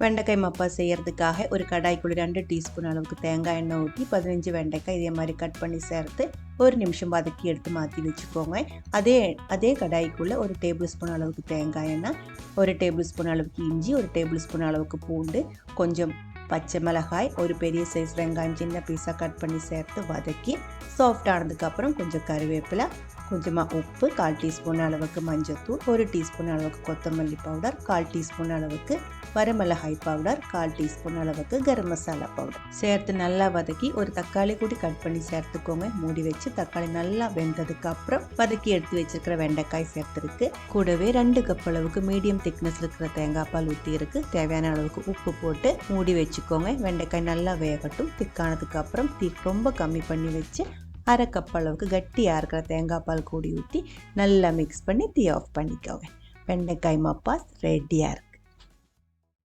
வெண்டைக்காய் மப்பா செய்கிறதுக்காக ஒரு கடாய்க்குள்ளே 2 டீஸ்பூன் அளவுக்கு தேங்காய் எண்ணெய் ஊற்றி 15 வெண்டைக்காய் இதே மாதிரி கட் பண்ணி சேர்த்து ஒரு நிமிஷம் வதக்கி எடுத்து மாற்றி வச்சுக்கோங்க. அதே கடாய்க்குள்ளே ஒரு டேபிள் ஸ்பூன் அளவுக்கு தேங்காய் எண்ணெய், ஒரு டேபிள் ஸ்பூன் அளவுக்கு இஞ்சி, ஒரு டேபிள் ஸ்பூன் அளவுக்கு பூண்டு, கொஞ்சம் பச்சை மிளகாய், ஒரு பெரிய சைஸ் வெங்காயம் சின்ன பீஸாக கட் பண்ணி சேர்த்து வதக்கி சாஃப்ட் ஆனதுக்கப்புறம் கொஞ்சம் கருவேப்பிலை, கொஞ்சமாக உப்பு, 1/4 டீஸ்பூன் அளவுக்கு மஞ்சள்தூள், 1 டீஸ்பூன் அளவுக்கு கொத்தமல்லி பவுடர், 1/4 டீஸ்பூன் அளவுக்கு வரமிளகாய் பவுடர், 1/4 டீஸ்பூன் அளவுக்கு கரம் மசாலா பவுடர் சேர்த்து நல்லா வதக்கி ஒரு தக்காளி கூடி கட் பண்ணி சேர்த்துக்கோங்க. மூடி வச்சு தக்காளி நல்லா வெந்ததுக்கு அப்புறம் வதக்கி எடுத்து வச்சிருக்கிற வெண்டைக்காய் சேர்த்துருக்கு. கூடவே 2 கப் அளவுக்கு மீடியம் திக்னஸ் இருக்கிற தேங்காய் பால் ஊற்றி இருக்கு. தேவையான அளவுக்கு உப்பு போட்டு மூடி வச்சுக்கோங்க. வெண்டைக்காய் நல்லா வேகட்டும். திக்கானதுக்கு அப்புறம் தீ ரொம்ப கம்மி பண்ணி வச்சு 1/2 கப் அளவுக்கு கட்டியாக இருக்கிற தேங்காய் பால் கூடி ஊற்றி நல்லா மிக்ஸ் பண்ணி தீ ஆஃப் பண்ணிக்கோங்க. வெண்டைக்காய் மப்பாஸ் ரெடியாக இருக்கு.